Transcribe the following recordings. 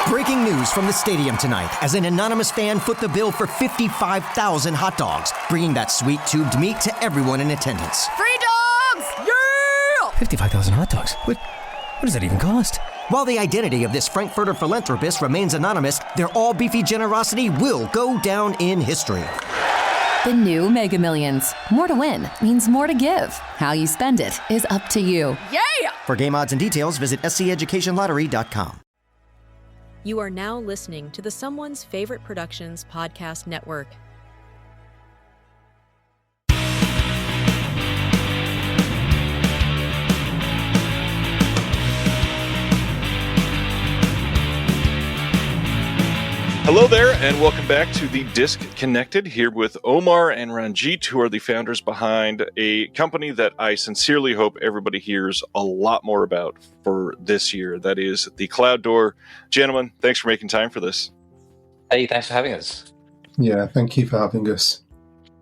Breaking news from the stadium tonight as an anonymous fan foot the bill for 55,000 hot dogs, bringing that sweet tubed meat to everyone in attendance. Free dogs! Yeah! 55,000 hot dogs? What does that even cost? While the identity of this Frankfurter philanthropist remains anonymous, their all-beefy generosity will go down in history. The new Mega Millions. More to win means more to give. How you spend it is up to you. Yeah! For game odds and details, visit sceducationlottery.com. You are now listening to the Someone's Favorite Productions podcast network. Hello there, and welcome back to the Disc Connected, here with Omar and Ranjit, who are the founders behind a company that I sincerely hope everybody hears a lot more about for this year. That is the Cloud Door. Gentlemen, thanks for making time for this. Hey, thanks for having us. Yeah, thank you for having us.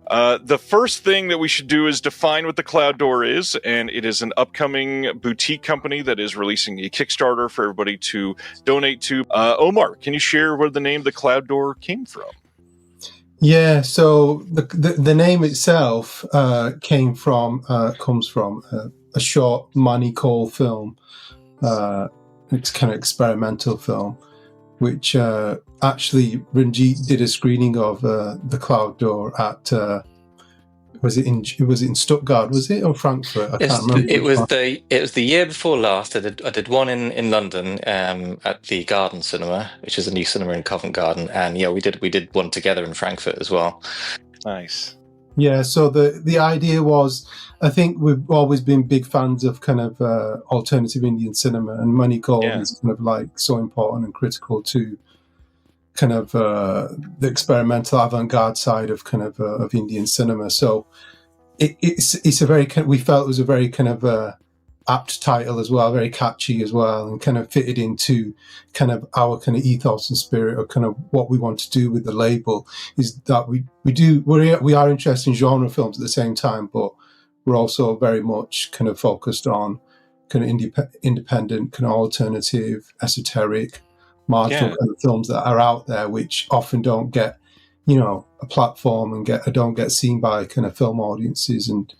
The first thing that we should do is define what the Cloud Door is, and it is an upcoming boutique company that is releasing a Kickstarter for everybody to donate to. Omar, can you share where the name the Cloud Door came from? Yeah, so the name itself comes from a short Manny Cole film. It's kind of experimental film, which actually Ranjit did a screening of the Cloud Door at was it in Stuttgart, was it, or Frankfurt? I can't remember. It was the year before last. I did one in London at the Garden Cinema, which is a new cinema in Covent Garden, and yeah, we did one together in Frankfurt as well. Nice. Yeah, so the idea was, I think we've always been big fans of kind of alternative Indian cinema, and Manny Cole is kind of like so important and critical to kind of the experimental avant-garde side of kind of Indian cinema. So it's a very we felt it was a very kind of apt title as well, very catchy as well, and kind of fitted into kind of our kind of ethos and spirit, or kind of what we want to do with the label. Is that we are interested in genre films at the same time, but we're also very much kind of focused on kind of independent, kind of alternative, esoteric, marginal kind of films that are out there, which often don't get, a platform and don't get seen by kind of film audiences and,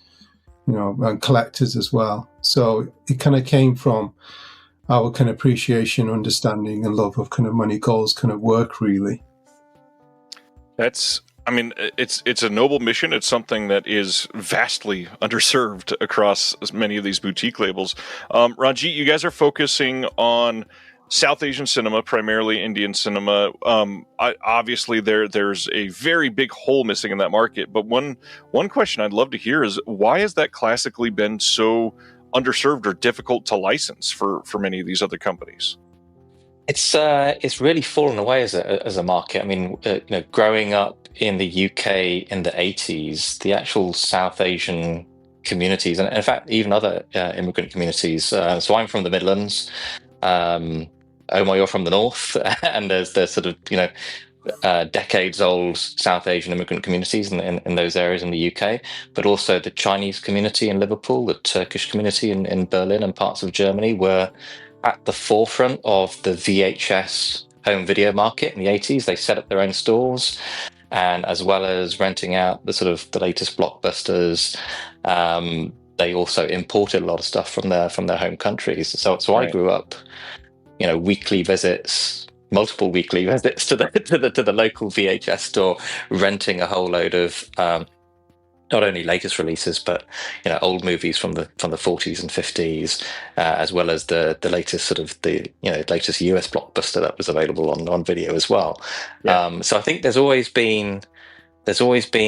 and collectors as well. So it kind of came from our kind of appreciation, understanding, and love of kind of Manny Cole's kind of work, really. It's a noble mission. It's something that is vastly underserved across many of these boutique labels. Ranjit, you guys are focusing on South Asian cinema, primarily Indian cinema. Obviously, there's a very big hole missing in that market. But one question I'd love to hear is, why has that classically been so underserved or difficult to license for many of these other companies? It's really fallen away as a market. I mean, growing up in the UK in the 80s, the actual South Asian communities, and in fact, even other immigrant communities. So I'm from the Midlands. Omar, you're from the north, and there's sort of decades-old South Asian immigrant communities in those areas in the UK, but also the Chinese community in Liverpool, the Turkish community in Berlin and parts of Germany were at the forefront of the VHS home video market in the 80s. They set up their own stores, and as well as renting out the latest blockbusters, they also imported a lot of stuff from their home countries. So I grew up, weekly visits, multiple weekly visits to the local VHS store, renting a whole load of not only latest releases, but old movies from the 40s and 50s, as well as the latest latest US blockbuster that was available on video as well. Yeah. So I think there's always been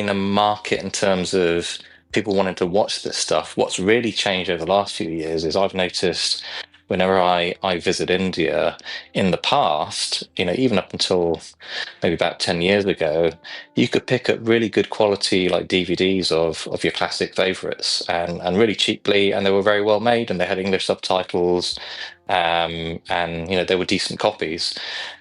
a market in terms of people wanting to watch this stuff. What's really changed over the last few years is I've noticed whenever I visit India in the past, even up until maybe about 10 years ago, you could pick up really good quality like DVDs of your classic favorites and really cheaply, and they were very well made, and they had English subtitles, and they were decent copies.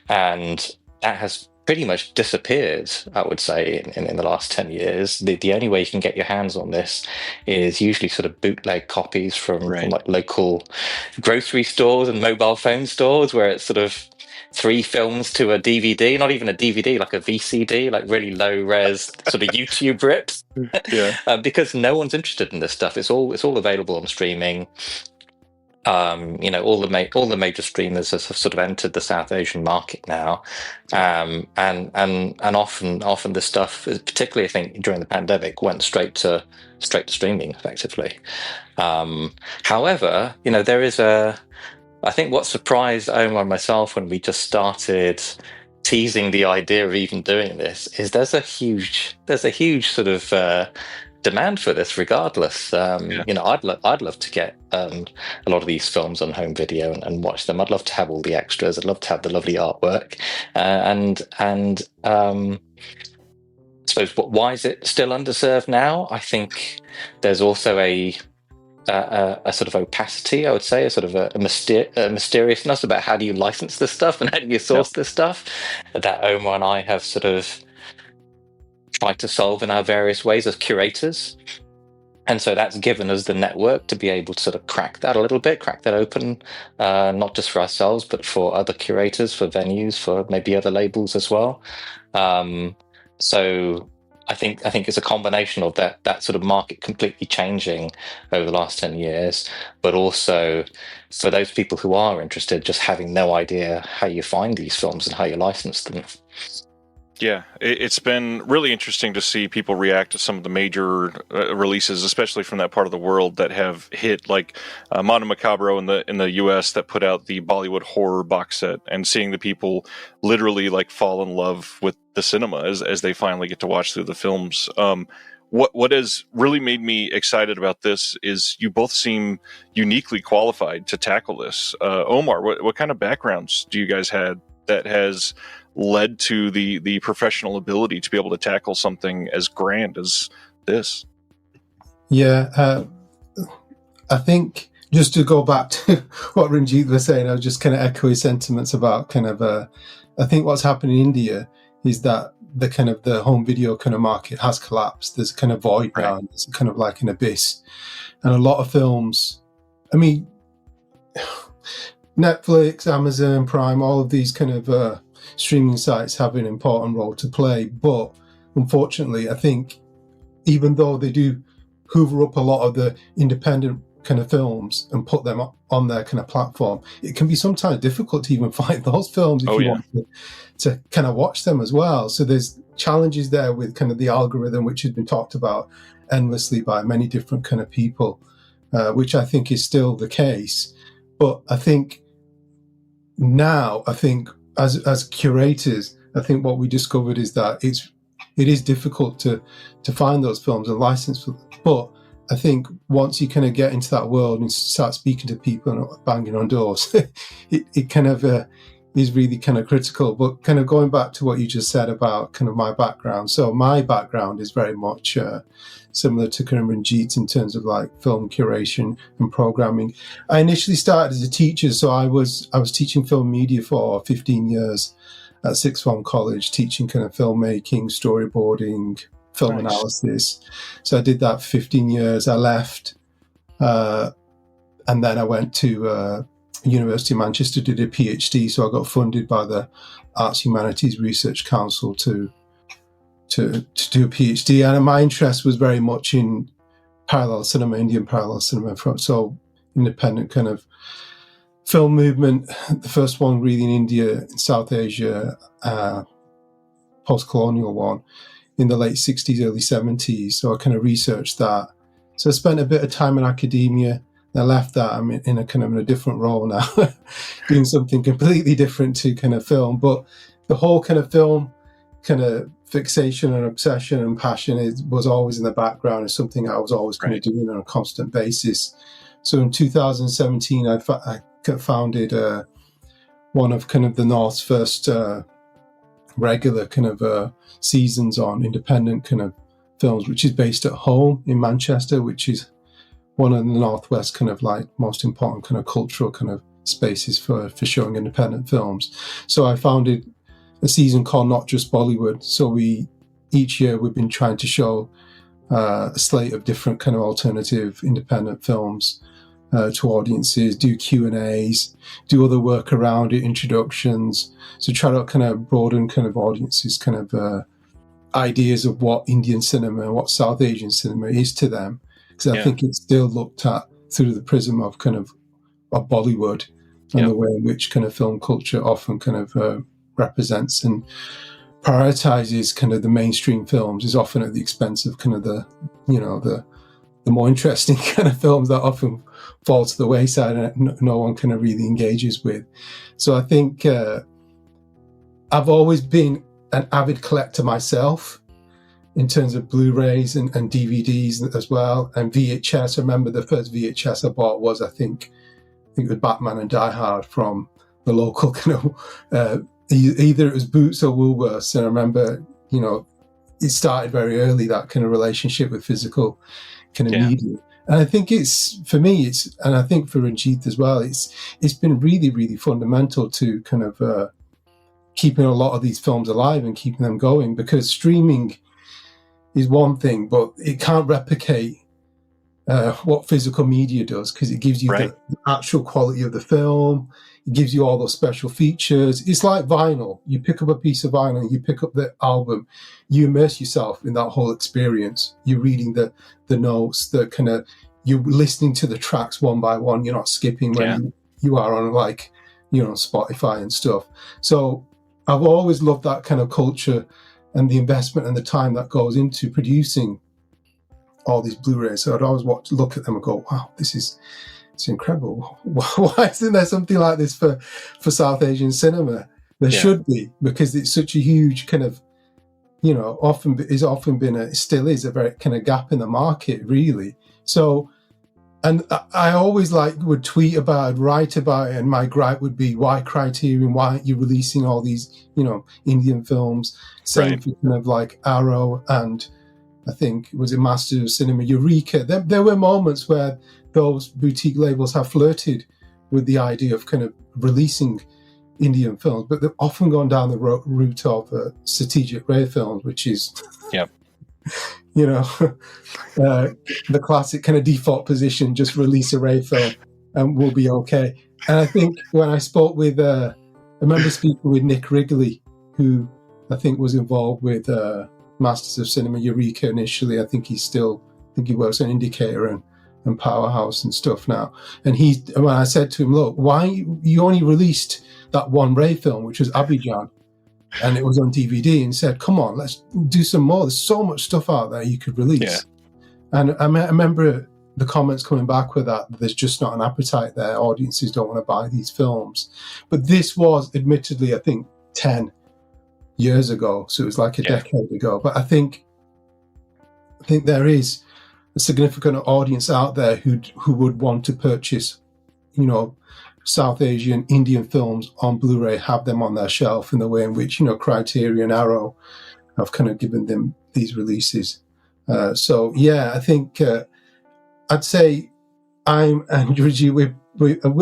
And that has pretty much disappeared, I would say, in the last 10 years. The only way you can get your hands on this is usually sort of bootleg copies from like local grocery stores and mobile phone stores, where it's sort of 3 films to a DVD, not even a DVD, like a VCD, like really low res sort of YouTube rips. Because no one's interested in this stuff. It's all available on streaming. All the major streamers have sort of entered the South Asian market now, and often this stuff, particularly I think during the pandemic, went straight to streaming effectively. However, there is I think what surprised Omar and myself when we just started teasing the idea of even doing this is there's a huge sort of demand for this regardless. I'd love to get a lot of these films on home video and watch them. I'd love to have all the extras. I'd love to have the lovely artwork. And I suppose, why is it still underserved now? I think there's also a sort of opacity, I would say, a sort of a mysteriousness about how do you license this stuff and how do you source this stuff that Omar and I have sort of tried to solve in our various ways as curators. And so that's given us the network to be able to sort of crack that open, not just for ourselves, but for other curators, for venues, for maybe other labels as well. So I think it's a combination of that sort of market completely changing over the last 10 years, but also for those people who are interested, just having no idea how you find these films and how you license them. Yeah, it's been really interesting to see people react to some of the major releases, especially from that part of the world that have hit, like Mono Macabro in the US that put out the Bollywood horror box set, and seeing the people literally like fall in love with the cinema as they finally get to watch through the films. What has really made me excited about this is you both seem uniquely qualified to tackle this. Omar, what kind of backgrounds do you guys have that has led to the professional ability to be able to tackle something as grand as this? Yeah, I think just to go back to what Ranjit was saying, I was just kind of echo his sentiments about kind of, I think what's happened in India is that the kind of the home video kind of market has collapsed. There's a kind of void now, and it's kind of like an abyss. And a lot of films, I mean, Netflix, Amazon Prime, all of these kind of streaming sites have an important role to play. But unfortunately, I think even though they do hoover up a lot of the independent kind of films and put them on their kind of platform, it can be sometimes difficult to even find those films if you want to kind of watch them as well. So there's challenges there with kind of the algorithm, which has been talked about endlessly by many different kind of people, which I think is still the case. But I think now, as curators, I think what we discovered is that it is difficult to find those films and license them. But I think once you kind of get into that world and start speaking to people and banging on doors, it kind of is really kind of critical. But kind of going back to what you just said about kind of my background. So my background is very much similar to kind of Ranjit's in terms of like film curation and programming. I initially started as a teacher. So I was teaching film media for 15 years at Sixth Form College, teaching kind of filmmaking, storyboarding, film analysis. So I did that for 15 years. I left, and then I went to University of Manchester, did a PhD. So I got funded by the Arts Humanities Research Council to do a PhD. And my interest was very much in parallel cinema, Indian parallel cinema, so independent kind of film movement. The first one really in India, in South Asia, post-colonial one, in the late 60s, early 70s. So I kind of researched that. So I spent a bit of time in academia. I left that. I'm in a different role now, doing something completely different to kind of film. But the whole kind of film kind of fixation and obsession and passion was always in the background. It's something I was always kind of doing on a constant basis. So in 2017, I founded one of kind of the North's first regular kind of seasons on independent kind of films, which is based at home in Manchester, which is one of the Northwest kind of like most important kind of cultural kind of spaces for showing independent films. So I founded a season called Not Just Bollywood. So each year we've been trying to show a slate of different kind of alternative independent films to audiences, do Q&As, do other work around it, introductions. So try to kind of broaden kind of audiences kind of ideas of what Indian cinema and what South Asian cinema is to them. Because I think it's still looked at through the prism of kind of Bollywood and the way in which kind of film culture often kind of represents and prioritizes kind of the mainstream films is often at the expense of kind of the more interesting kind of films that often fall to the wayside and no one kind of really engages with. So I think I've always been an avid collector myself in terms of Blu-rays and DVDs as well, and VHS. I remember the first VHS I bought was, I think it was Batman and Die Hard from the local kind of, either it was Boots or Woolworths. And I remember, it started very early, that kind of relationship with physical kind of media. And I think for me, and I think for Ranjit as well, it's been really, really fundamental to kind of keeping a lot of these films alive and keeping them going, because streaming is one thing, but it can't replicate what physical media does, because it gives you the actual quality of the film. It gives you all those special features. It's like vinyl. You pick up a piece of vinyl, you pick up the album, you immerse yourself in that whole experience. You're reading the notes, you're listening to the tracks one by one. You're not skipping when you are on Spotify and stuff. So I've always loved that kind of culture and the investment and the time that goes into producing all these Blu-rays. So I'd always look at them and go, wow, it's incredible. Why isn't there something like this for South Asian cinema? There should be, because it's such a huge kind of, still is a very kind of gap in the market, really. So, and I always would tweet about it, write about it, and my gripe would be, why Criterion? Why aren't you releasing all these, Indian films? Same for kind of like Arrow, and I think, was it Masters of Cinema, Eureka? There were moments where those boutique labels have flirted with the idea of kind of releasing Indian films, but they've often gone down the route of strategic Ray films, which is, the classic kind of default position, just release a Ray film and we'll be okay. And I think when I spoke with, I remember speaking with Nick Wrigley, who I think was involved with Masters of Cinema, Eureka initially. I think he works on Indicator and Powerhouse and stuff now. And when I said to him, look, why you only released that one Ray film, which was Abhijan, and it was on DVD, and said, come on, let's do some more. There's so much stuff out there you could release. And I remember the comments coming back with that there's just not an appetite there. Audiences don't want to buy these films. But this was admittedly, I think, 10 years ago. So it was like a decade ago. But I think there is a significant audience out there who would want to purchase, South Asian, Indian films on Blu-ray, have them on their shelf in the way in which, Criterion, Arrow have kind of given them these releases. I think I'd say I'm and Reggie,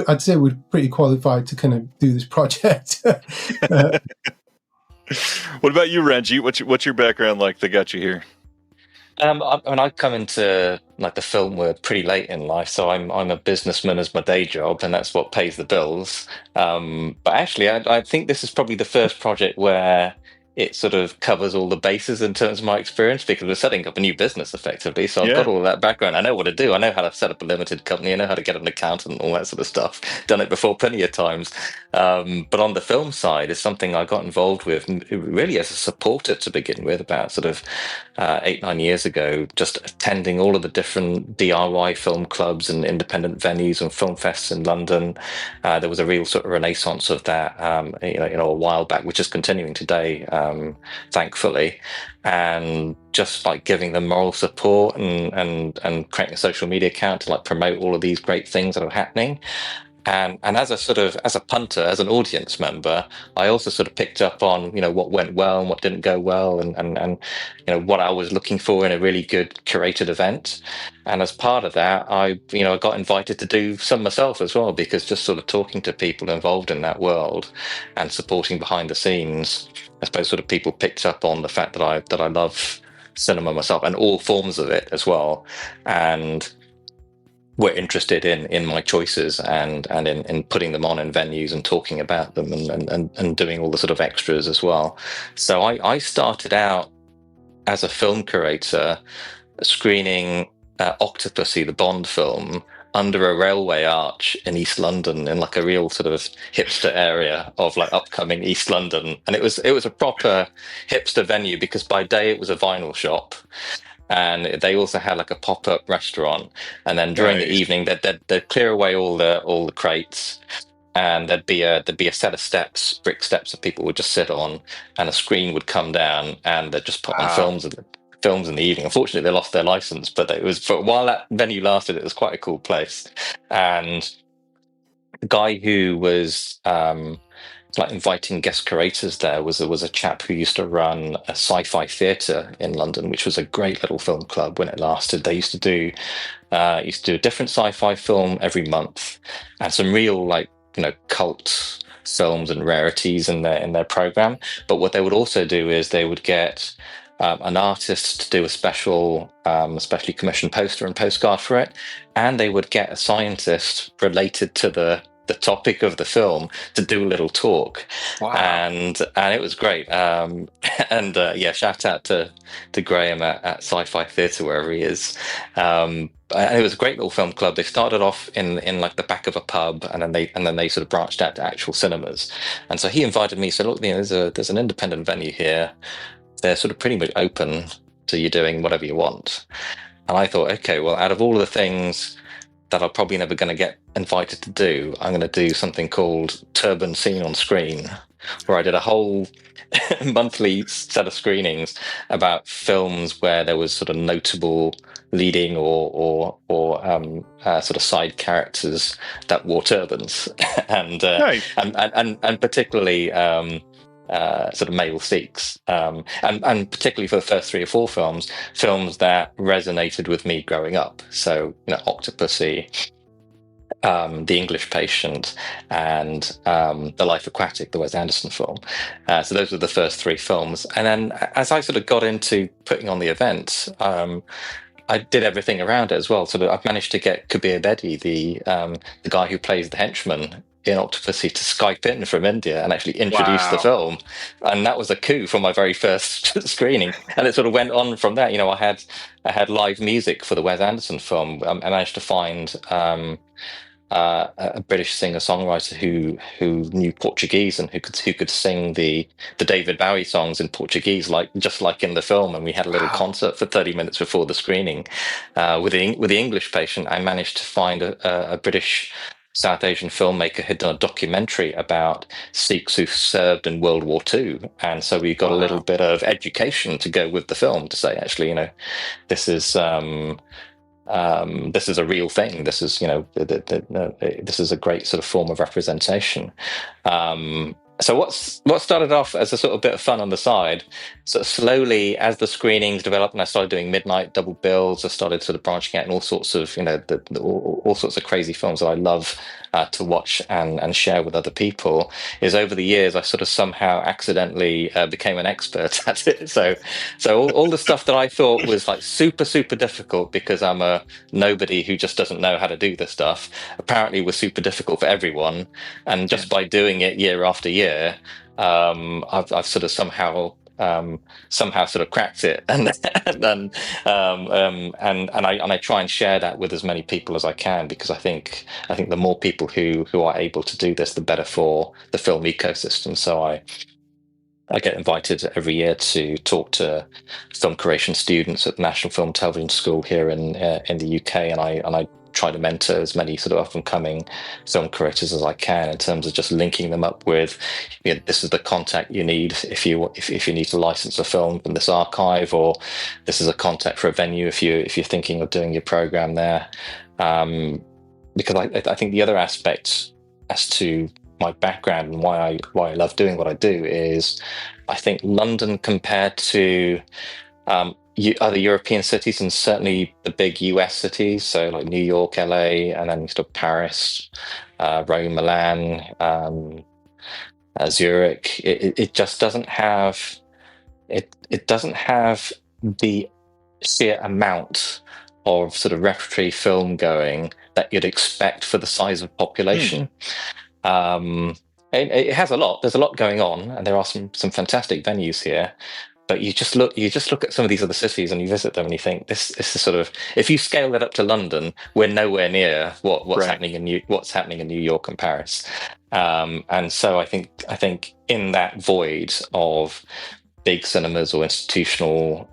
I'd say we're pretty qualified to kind of do this project. What about you, Ranjit? What's your background like that got you here? I come into the film world pretty late in life, so I'm a businessman as my day job, and that's what pays the bills. But actually, I think this is probably the first project where it sort of covers all the bases in terms of my experience, because we're setting up a new business effectively. So I've got all of that background. I know what to do. I know how to set up a limited company. I know how to get an accountant and all that sort of stuff. Done it before plenty of times. But on the film side, it's something I got involved with really as a supporter to begin with, about sort of 8-9 years ago, just attending all of the different DIY film clubs and independent venues and film fests in London. There was a real sort of renaissance of that, a while back, which is continuing today. Thankfully, and just giving them moral support and creating a social media account to promote all of these great things that are happening. And as a punter, as an audience member, I also sort of picked up on, what went well and what didn't go well, and what I was looking for in a really good curated event. And as part of that, I got invited to do some myself as well, because just sort of talking to people involved in that world and supporting behind the scenes, I suppose sort of people picked up on the fact that I love cinema myself and all forms of it as well. And were interested in my choices and in putting them on in venues and talking about them and doing all the sort of extras as well. So I started out as a film curator screening Octopussy, the Bond film, under a railway arch in East London, in like a real sort of hipster area of like upcoming East London. And it was a proper hipster venue, because by day it was a vinyl shop, and they also had like a pop-up restaurant. And then during the evening, they'd clear away all the crates, and there'd be a set of steps, brick steps, that people would just sit on, and a screen would come down, and they'd just put on films in the evening. Unfortunately, they lost their license, but it was, for while that venue lasted, it was quite a cool place. And the guy who was like inviting guest curators there was a chap who used to run a sci-fi theatre in London, which was a great little film club when it lasted. They used to do a different sci-fi film every month, and some real, like, cult films and rarities in their program. But what they would also do is they would get an artist to do a specially commissioned poster and postcard for it, and they would get a scientist related to the topic of the film to do a little talk. Wow. And it was great. Shout out to Graham at Sci-Fi Theatre, wherever he is. And it was a great little film club. They started off in like the back of a pub, and then they sort of branched out to actual cinemas. And so he invited me. Said, look, there's an independent venue here. They're sort of pretty much open to you doing whatever you want. And I thought, okay, well, out of all of the things that I'm probably never going to get invited to do, I'm going to do something called Turban Seen on Screen, where I did a whole monthly set of screenings about films where there was sort of notable leading or sort of side characters that wore turbans, and particularly sort of male Sikhs, and particularly for the first 3 or 4 films that resonated with me growing up. So, Octopussy, The English Patient, and The Life Aquatic, the Wes Anderson film. So those were the first 3 films. And then as I sort of got into putting on the events, I did everything around it as well. So I've managed to get Kabir Bedi, the guy who plays the henchman in Octopussy, to Skype in from India and actually introduce the film. And that was a coup for my very first screening. And it sort of went on from there. I had live music for the Wes Anderson film. I managed to find a British singer-songwriter who knew Portuguese and who could sing the David Bowie songs in Portuguese, just like in the film. And we had a little concert for 30 minutes before the screening. With the English Patient, I managed to find a British South Asian filmmaker had done a documentary about Sikhs who served in World War II, and so we got a little bit of education to go with the film to say, actually, this is a real thing. This is this is a great sort of form of representation. So what started off as a sort of bit of fun on the side, sort of slowly as the screenings developed and I started doing midnight double bills, I started sort of branching out in all sorts of all sorts of crazy films that I love to watch and share with other people. Is over the years I sort of somehow accidentally became an expert at it. So all the stuff that I thought was like super difficult because I'm a nobody who just doesn't know how to do this stuff, apparently was super difficult for everyone. And just by doing it year after year, I've sort of somehow sort of cracked it, and I try and share that with as many people as I can, because I think the more people who are able to do this, the better for the film ecosystem. So I get invited every year to talk to film curation students at the National Film Television School here in the UK, and I try to mentor as many sort of up-and-coming film curators as I can, in terms of just linking them up with, this is the contact you need if you need to license a film from this archive, or this is a contact for a venue if you're thinking of doing your program there. Because I think the other aspect as to my background and why I love doing what I do is, I think London compared to other European cities, and certainly the big US cities, so like New York, LA, and then sort of Paris, Rome, Milan, Zurich, it just doesn't have it doesn't have the sheer amount of sort of repertory film going that you'd expect for the size of population. It has a lot. There's a lot going on, and there are some fantastic venues here. But you just look at some of these other cities and you visit them and you think this is sort of, if you scale that up to London, we're nowhere near what's happening in New York and Paris. And so I think in that void of big cinemas or institutional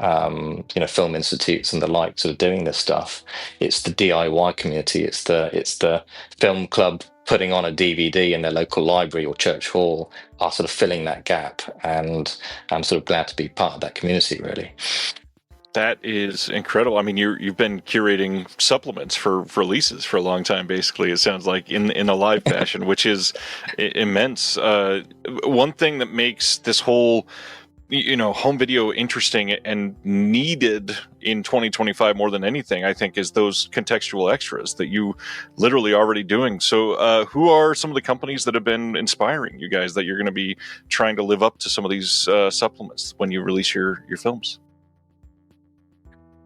film institutes and the like sort of doing this stuff, it's the DIY community, it's the film club putting on a DVD in their local library or church hall are sort of filling that gap, and I'm sort of glad to be part of that community, really. That is incredible. I mean, you've been curating supplements for releases for a long time, basically, it sounds like, in a live fashion, which is immense. One thing that makes this whole home video interesting and needed in 2025 more than anything, I think, is those contextual extras that you literally already doing. So who are some of the companies that have been inspiring you guys that you're going to be trying to live up to some of these supplements when you release your films?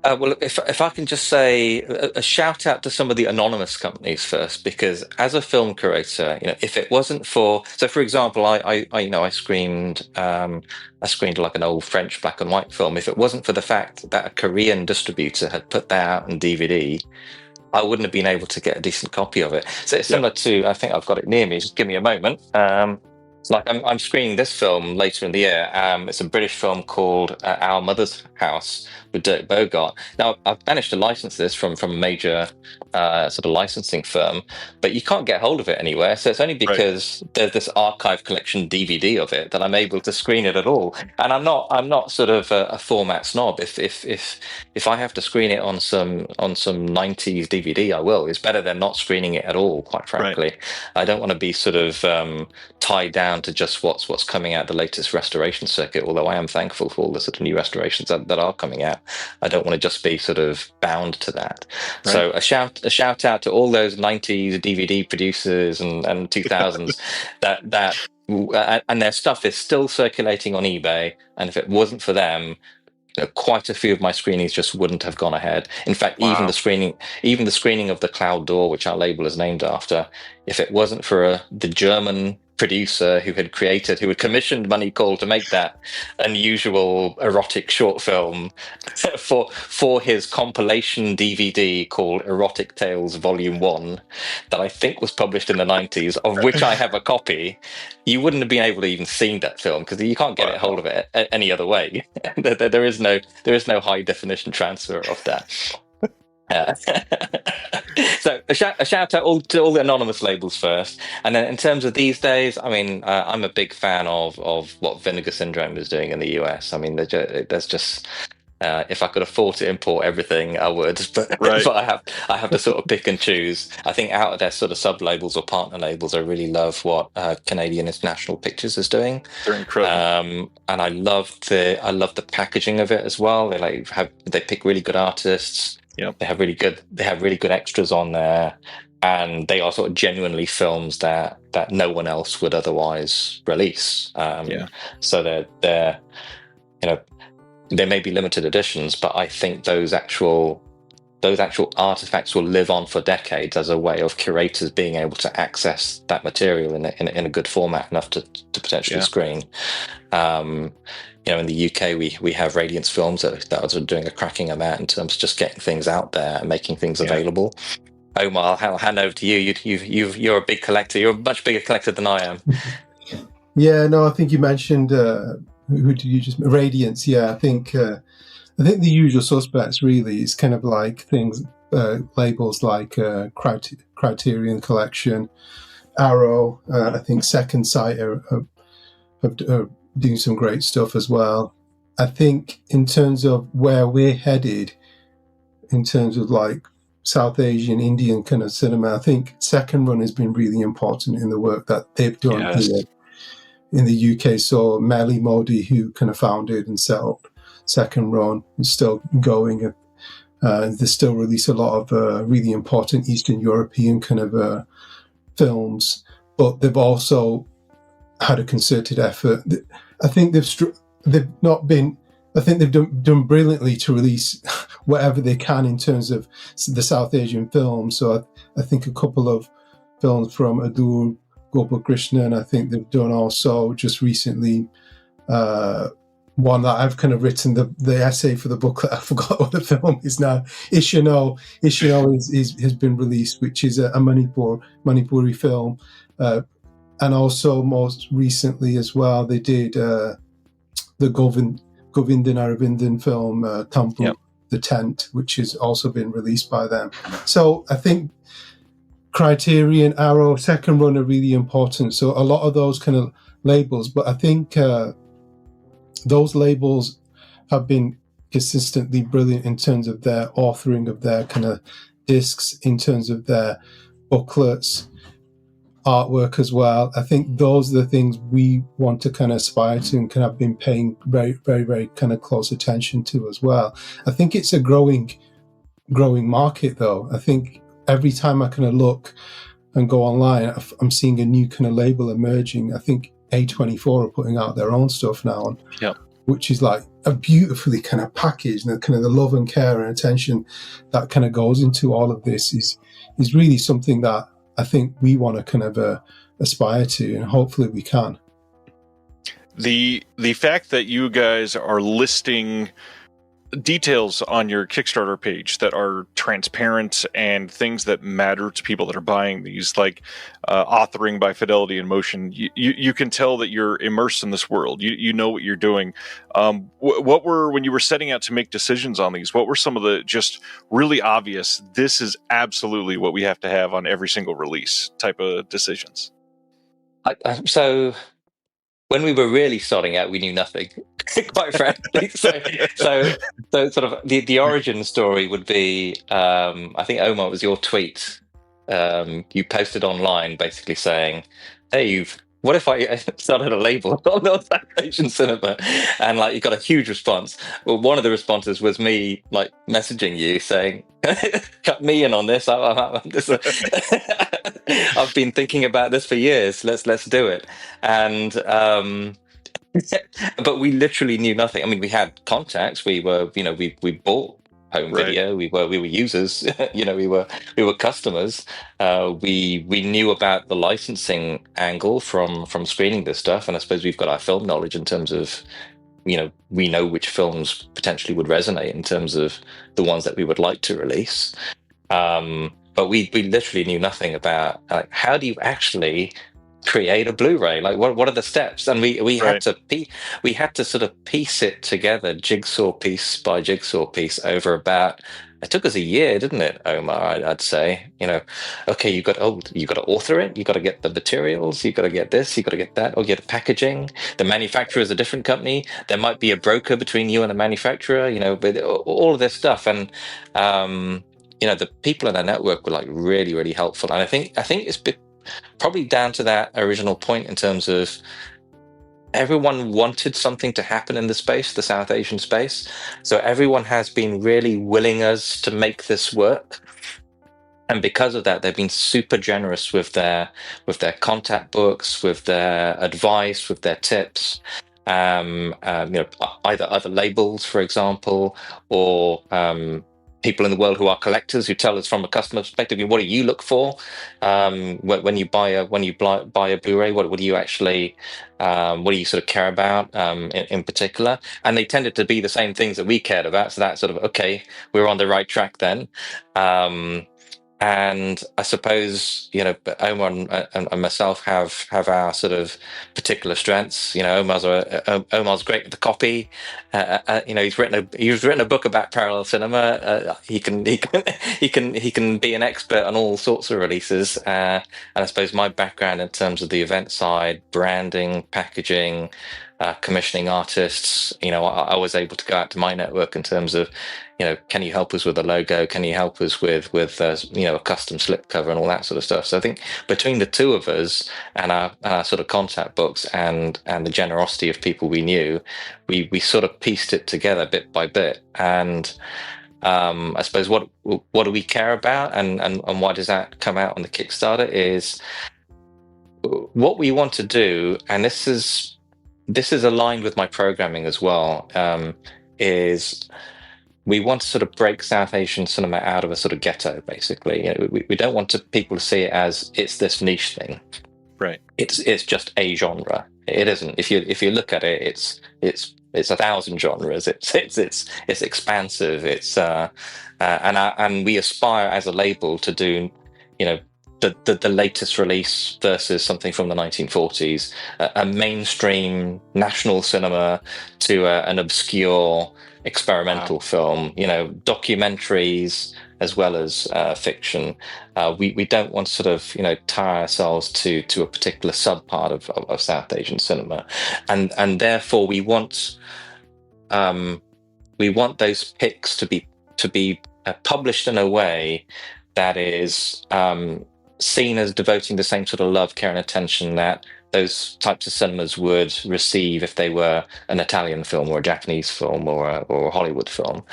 Well, if I can just say a shout out to some of the anonymous companies first, because as a film curator, if it wasn't for, so for example, I screened like an old French black and white film. If it wasn't for the fact that a Korean distributor had put that out on DVD, I wouldn't have been able to get a decent copy of it. So it's similar to, I think I've got it near me. Just give me a moment. Like I'm screening this film later in the year. It's a British film called Our Mother's House with Dirk Bogarde. Now, I've managed to license this from a major sort of licensing firm, but you can't get hold of it anywhere. So it's only because there's this archive collection DVD of it that I'm able to screen it at all. And I'm not sort of a format snob. If I have to screen it on some 90s DVD, I will. It's better than not screening it at all, quite frankly. I don't want to be sort of tied down to just what's coming out the latest restoration circuit, although I am thankful for all the sort of new restorations that are coming out. I don't want to just be sort of bound to that. So a shout out to all those 90s DVD producers and 2000s that and their stuff is still circulating on eBay, and if it wasn't for them, quite a few of my screenings just wouldn't have gone ahead. In fact, even the screening of The Cloud Door, which our label is named after, if it wasn't for the German producer who had commissioned Money Call to make that unusual erotic short film for his compilation DVD called Erotic Tales Volume 1 that I think was published in the 90s, of which I have a copy, you wouldn't have been able to even see that film because you can't get a hold of it any other way. There is no high definition transfer of that. So a shout out to all the anonymous labels first, and then in terms of these days, I mean, I'm a big fan of what Vinegar Syndrome is doing in the US. I mean, there's just if I could afford to import everything, I would, but I have to sort of pick and choose. I think out of their sort of sub labels or partner labels, I really love what Canadian International Pictures is doing. They're incredible, and I love the packaging of it as well. They pick really good artists. Yep. They have really good extras on there, and they are sort of genuinely films that no one else would otherwise release. So they're they may be limited editions, but I think those actual artifacts will live on for decades as a way of curators being able to access that material in a good format enough to potentially screen. In the UK, we have Radiance Films that are doing a cracking amount in terms of just getting things out there and making things available. Omar, I'll hand over to you. You're a big collector. You're a much bigger collector than I am. Yeah, no, I think you mentioned who did you just Radiance? Yeah, I think the usual suspects really is kind of like things labels like Criterion Collection, Arrow. I think Second Sight are doing some great stuff as well. I think in terms of where we're headed, in terms of like South Asian, Indian kind of cinema, I think Second Run has been really important in the work that they've done here in the UK. So Melly Modi, who kind of founded and set up Second Run, is still going. They still release a lot of really important Eastern European kind of films, but they've also had a concerted effort. I think they've not been I think they've done brilliantly to release whatever they can in terms of the South Asian films. So I think a couple of films from Adur Gopalkrishnan. I think they've done also just recently one that I've kind of written the essay for the booklet. I forgot what the film is now. Ishino has been released, which is a Manipuri film. And also most recently as well, they did the Govindan Aravindan film, Tampu, The Tent, which has also been released by them. So I think Criterion, Arrow, Second Run are really important. So a lot of those kind of labels, but I think those labels have been consistently brilliant in terms of their authoring of their kind of discs, in terms of their booklets, artwork as well. I think those are the things we want to kind of aspire to and kind of been paying very, very, very kind of close attention to as well. I think it's a growing market though. I think every time I kind of look and go online, I'm seeing a new kind of label emerging. I think A24 are putting out their own stuff now, which is like a beautifully kind of packaged, and kind of the love and care and attention that kind of goes into all of this is really something that I think we want to kind of aspire to, and hopefully we can. The fact that you guys are listing details on your Kickstarter page that are transparent and things that matter to people that are buying these, like authoring by Fidelity in Motion, you can tell that you're immersed in this world. You know what you're doing. When you were setting out to make decisions on these, what were some of the just really obvious, this is absolutely what we have to have on every single release type of decisions? So when we were really starting out, we knew nothing, quite frankly. So sort of the origin story would be, I think, Omar, it was your tweet. You posted online basically saying, hey, what if I started a label on North Asian cinema? And like, you got a huge response. Well, one of the responses was me like messaging you saying, cut me in on this. I've been thinking about this for years. Let's do it. And but we literally knew nothing. I mean, we had contacts. We were, we bought home video. We were users. We were customers. We knew about the licensing angle from screening this stuff, and I suppose we've got our film knowledge in terms of, we know which films potentially would resonate in terms of the ones that we would like to release. But we literally knew nothing about how do you actually create a Blu-ray, like what are the steps, and we had to sort of piece it together, jigsaw piece by jigsaw piece, over about, it took us a year, didn't it, Omar? I'd say, okay, you got to author it, you got to get the materials, you got to get this, you got to get that, or get the packaging. The manufacturer is a different company. There might be a broker between you and the manufacturer, but all of this stuff, and the people in our network were like really, really helpful. And I think it's probably down to that original point in terms of everyone wanted something to happen in the space, the South Asian space. So everyone has been really willing us to make this work. And because of that, they've been super generous with their contact books, with their advice, with their tips. Either other labels, for example, or people in the world who are collectors, who tell us from a customer perspective, what do you look for when you buy a Blu-ray? What do you actually what do you sort of care about in particular? And they tended to be the same things that we cared about. So that's sort of, okay, we're on the right track then. And I suppose, Omar and myself have our sort of particular strengths. Omar's great with the copy. He's written a book about parallel cinema. He can be an expert on all sorts of releases. And I suppose my background in terms of the event side, branding, packaging, commissioning artists, I was able to go out to my network in terms of, can you help us with a logo? Can you help us with a custom slipcover and all that sort of stuff? So I think between the two of us and our sort of contact books and the generosity of people we knew, we sort of pieced it together bit by bit. And I suppose what do we care about, and why does that come out on the Kickstarter is what we want to do, and this is aligned with my programming as well. is we want to sort of break South Asian cinema out of a sort of ghetto, basically. You know, we don't want people to see it as it's this niche thing. Right. It's just a genre. It isn't. If you look at it, it's 1,000 genres. It's expansive. It's and we aspire as a label to do, you know, the latest release versus something from the 1940s, a mainstream national cinema to an obscure experimental film. You know, documentaries as well as fiction. We don't want to sort of, you know, tie ourselves to a particular subpart of South Asian cinema, and therefore we want those picks to be published in a way that is seen as devoting the same sort of love, care, and attention that those types of cinemas would receive if they were an Italian film or a Japanese film or a Hollywood film.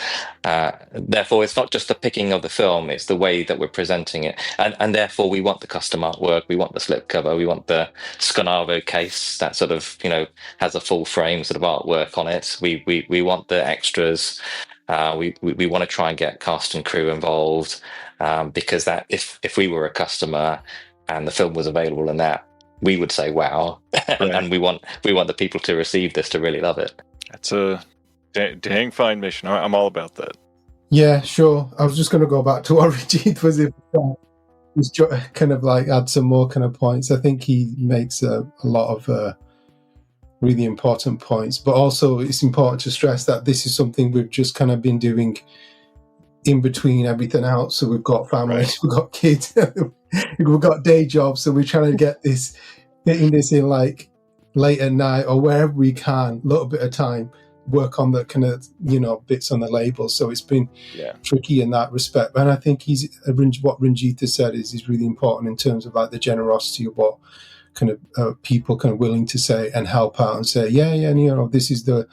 Therefore, it's not just the picking of the film, it's the way that we're presenting it. And therefore, we want the custom artwork, we want the slipcover, we want the Sconavo case that sort of, you know, has a full frame sort of artwork on it. We want the extras. We want to try and get cast and crew involved, because that if we were a customer and the film was available in that, we would say wow. And we want the people to receive this to really love it. That's a dang fine mission. I'm all about that. Yeah, sure. I was just going to go back to what Ranjit was kind of like add some more kind of points. I think he makes a lot of really important points, but also it's important to stress that this is something we've just kind of been doing in between everything else. So we've got families, we've got kids, we've got day jobs, so we're trying to getting this in like late at night or wherever we can, a little bit of time, work on the kind of, you know, bits on the label. So it's been tricky in that respect. And I think what Ranjit has said is really important in terms of like the generosity of what kind of people kind of willing to say and help out and say, and you know, this is the,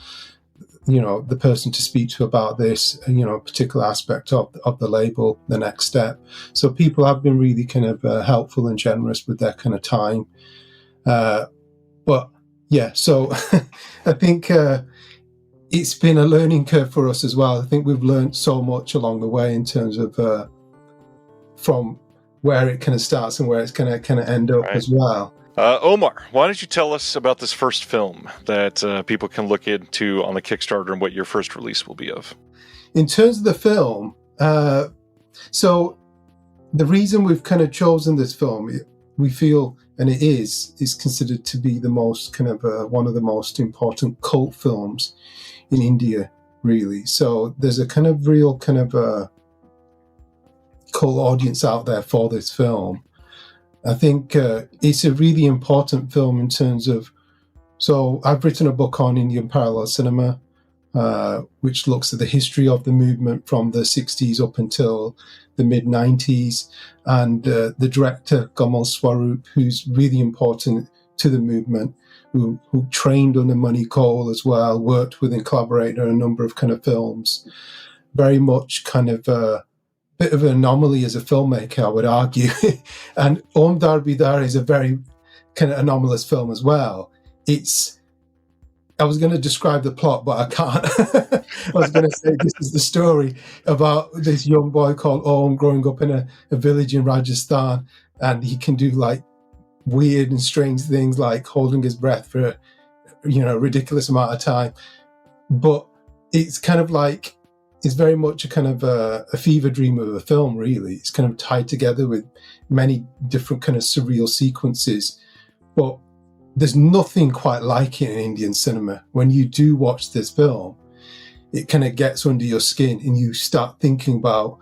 you know, the person to speak to about this, you know, particular aspect of the label, the next step. So people have been really kind of helpful and generous with their kind of time. But yeah, so I think it's been a learning curve for us as well. I think we've learned so much along the way in terms of from where it kind of starts and where it's going to kind of end up as well. Omar, why don't you tell us about this first film that people can look into on the Kickstarter and what your first release will be of? In terms of the film, so the reason we've kind of chosen this film, we feel, and it is considered to be the most kind of one of the most important cult films in India, really. So there's a kind of real kind of cult audience out there for this film. I think it's a really important film in terms of, so I've written a book on Indian parallel cinema, which looks at the history of the movement from the 60s up until the mid-90s. And the director, Kamal Swaroop, who's really important to the movement, who trained under Mani Kaul as well, worked with and collaborated on a number of kind of films. Very much kind of bit of an anomaly as a filmmaker, I would argue. And Om Dar Bidar is a very kind of anomalous film as well. I was going to describe the plot, but I can't. I was going to say this is the story about this young boy called Om growing up in a village in Rajasthan, and he can do like weird and strange things like holding his breath for, you know, a ridiculous amount of time. But it's kind of like, it's very much a kind of a fever dream of a film, really. It's kind of tied together with many different kind of surreal sequences. But there's nothing quite like it in Indian cinema. When you do watch this film, it kind of gets under your skin and you start thinking about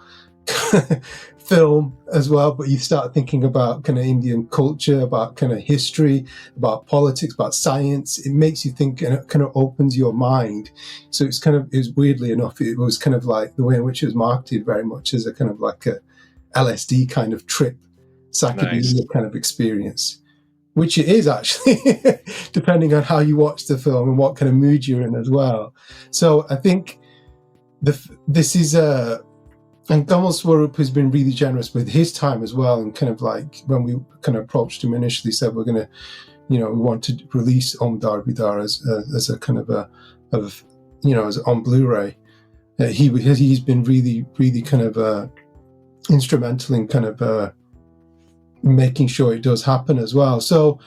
film as well, but you start thinking about kind of Indian culture, about kind of history, about politics, about science. It makes you think and it kind of opens your mind. So it was weirdly enough, it was kind of like the way in which it was marketed very much as a kind of like a LSD kind of trip, psychedelic kind of experience, which it is actually, depending on how you watch the film and what kind of mood you're in as well. So I think this is and Kamal Swaroop has been really generous with his time as well, and kind of like when we kind of approached him initially, said we're going to, you know, we want to release Om Dar Bidar as a kind of on Blu-ray. He's been really, really kind of instrumental in kind of making sure it does happen as well. So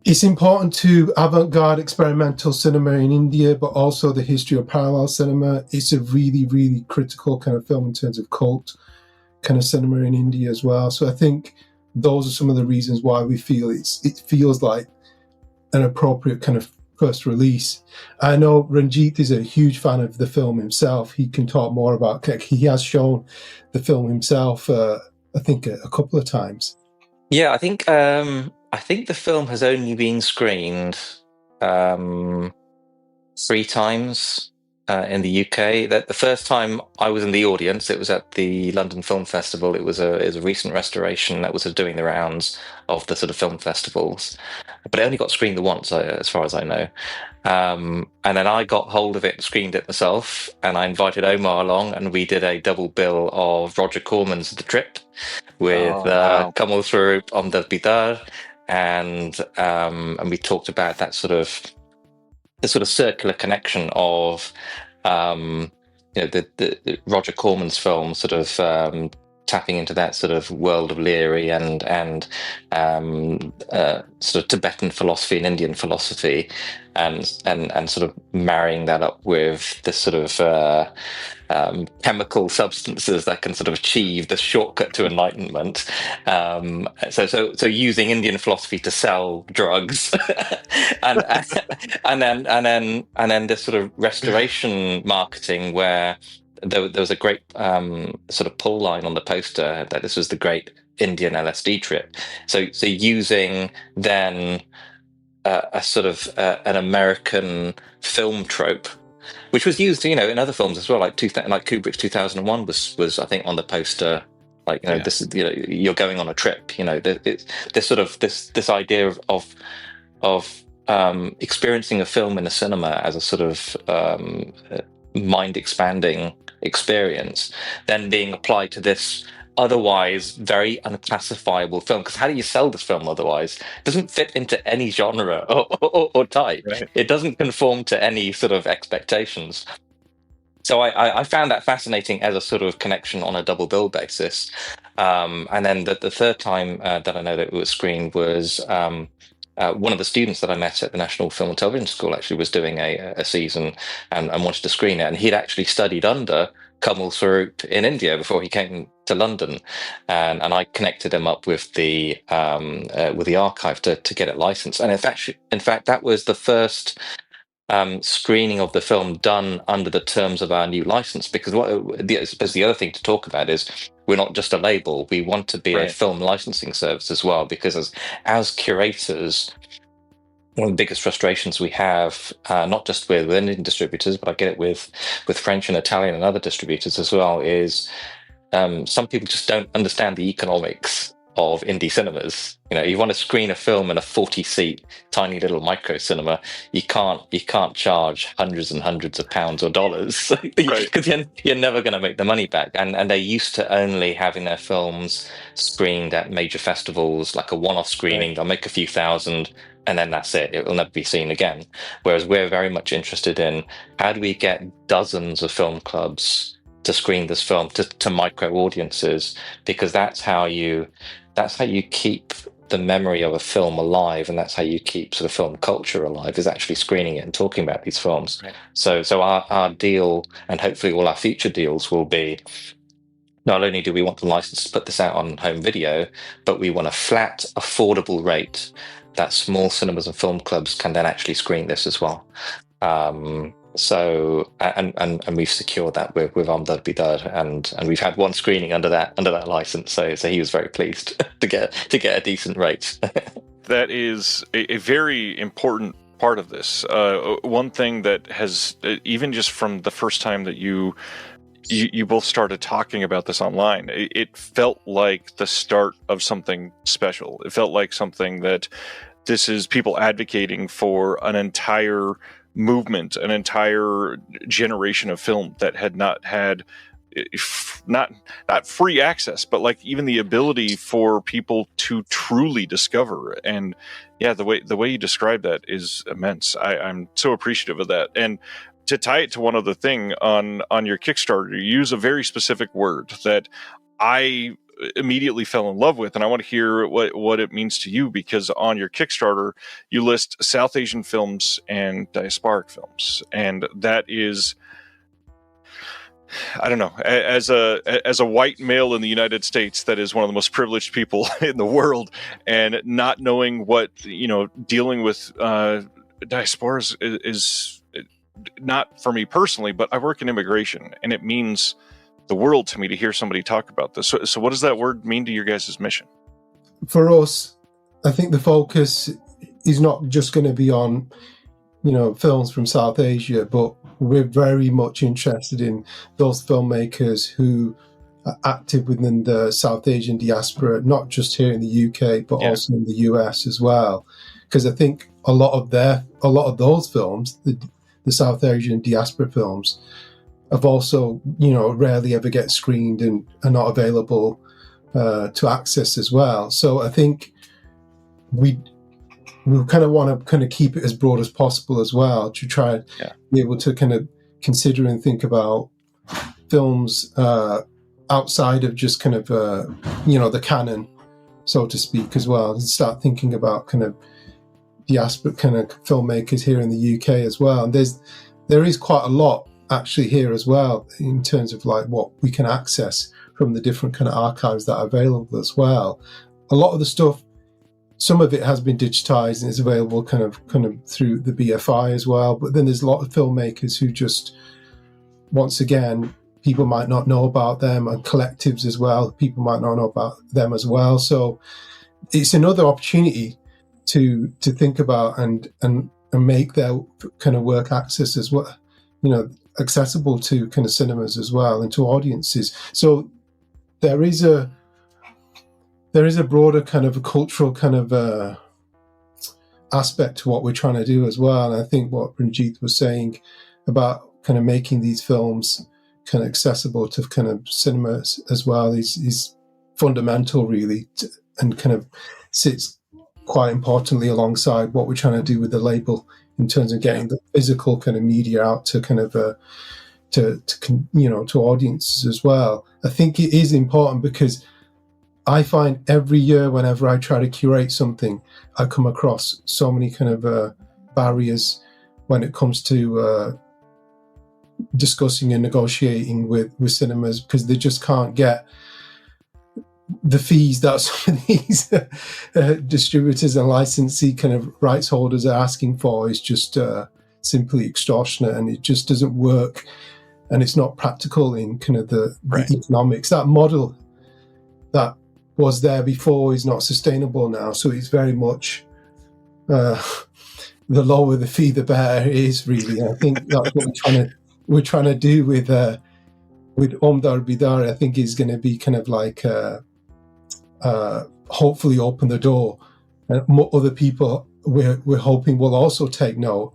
it's important to avant-garde experimental cinema in India, but also the history of parallel cinema. It's a really, really critical kind of film in terms of cult kind of cinema in India as well. So I think those are some of the reasons why we feel it feels like an appropriate kind of first release. I know Ranjit is a huge fan of the film himself. He can talk more about. He has shown the film himself, I think, a couple of times. Yeah, I think the film has only been screened 3 times in the UK. That the first time I was in the audience, it was at the London Film Festival. It was a recent restoration that was doing the rounds of the sort of film festivals, but it only got screened the once, as far as I know. And then I got hold of it, screened it myself, and I invited Omar along, and we did a double bill of Roger Corman's The Trip with Kamal Swaroop on the Bidar, and we talked about that sort of circular connection of the Roger Corman's film sort of tapping into that sort of world of Leary and sort of Tibetan philosophy and Indian philosophy, and sort of marrying that up with this sort of chemical substances that can sort of achieve the shortcut to enlightenment. So using Indian philosophy to sell drugs, and then this sort of restoration marketing where there was a great sort of pull line on the poster that this was the great Indian LSD trip. So using then a sort of an American film trope, which was used, in other films as well, like Kubrick's 2001 was I think on the poster, this is, you're going on a trip, this idea of experiencing a film in a cinema as a sort of mind expanding experience, then being applied to this otherwise very unclassifiable film. Because how do you sell this film otherwise? It doesn't fit into any genre or type. Right. It doesn't conform to any sort of expectations. So I found that fascinating as a sort of connection on a double bill basis. And then the third time that I know that it was screened was one of the students that I met at the National Film and Television School actually was doing a season and wanted to screen it. And he'd actually studied under Kamal Swaroop in India before he came to London, and I connected him up with the archive to get it licensed. And in fact, that was the first screening of the film done under the terms of our new license. Because the other thing to talk about is we're not just a label; we want to be a film licensing service as well. Because as curators, one of the biggest frustrations we have, not just with Indian distributors, but I get it with French and Italian and other distributors as well, is some people just don't understand the economics of indie cinemas. You want to screen a film in a 40-seat tiny little micro cinema, you can't charge hundreds and hundreds of pounds or dollars, because you're never going to make the money back. And they're used to only having their films screened at major festivals, like a one-off screening. They'll make a few thousand, and then that's it. It will never be seen again. Whereas we're very much interested in how do we get dozens of film clubs to screen this film to micro audiences, because that's how you keep the memory of a film alive, and that's how you keep sort of film culture alive, is actually screening it and talking about these films. Right. So our deal, and hopefully all our future deals, will be not only do we want the license to put this out on home video, but we want a flat, affordable rate that small cinemas and film clubs can then actually screen this as well. So we've secured that with Amdad Bidar, and we've had one screening under that license. So he was very pleased to get a decent rate. That is a very important part of this. One thing that has, even just from the first time that you both started talking about this online, it felt like the start of something special. It felt like something that this is people advocating for an entire movement, an entire generation of film that had not had not free access, but like even the ability for people to truly discover. And yeah, the way you describe that is immense. I'm so appreciative of that. And to tie it to one other thing on your Kickstarter, you use a very specific word that I immediately fell in love with, and I want to hear what it means to you, because on your Kickstarter you list South Asian films and diasporic films, and that is, I don't know, as a white male in the United States, that is one of the most privileged people in the world, and not knowing what, dealing with diasporas is not for me personally, but I work in immigration, and it means the world to me to hear somebody talk about this. So what does that word mean to your guys' mission? For us, I think the focus is not just going to be on, films from South Asia, but we're very much interested in those filmmakers who are active within the South Asian diaspora, not just here in the UK, but also in the US as well. Because I think a lot of those films, the South Asian diaspora films, have also, rarely ever get screened and are not available to access as well. So I think we kind of want to kind of keep it as broad as possible as well, to try and be able to kind of consider and think about films outside of just kind of, the canon, so to speak, as well, and start thinking about kind of diaspora kind of filmmakers here in the UK as well. And there is quite a lot actually here as well, in terms of like what we can access from the different kind of archives that are available as well. A lot of the stuff, some of it has been digitized and is available kind of through the BFI as well. But then there's a lot of filmmakers who just, once again, people might not know about them, and collectives as well, people might not know about them as well. So it's another opportunity to think about and make their kind of work access as well, accessible to kind of cinemas as well, and to audiences. So there is a broader kind of a cultural kind of aspect to what we're trying to do as well. And I think what Ranjit was saying about kind of making these films kind of accessible to kind of cinemas as well is fundamental, really, and kind of sits quite importantly alongside what we're trying to do with the label, in terms of getting the physical kind of media out to kind of to audiences as well. I think it is important, because I find every year whenever I try to curate something, I come across so many kind of barriers when it comes to discussing and negotiating with cinemas, because they just can't get the fees that some of these distributors and licensee kind of rights holders are asking for. Is just simply extortionate, and it just doesn't work, and it's not practical in kind of the economics. That model that was there before is not sustainable now, so it's very much the lower the fee, the better it is, really. I think that's what we're trying to do with Omdar Bidar. I think is going to be kind of like hopefully open the door, and other people we're hoping will also take note,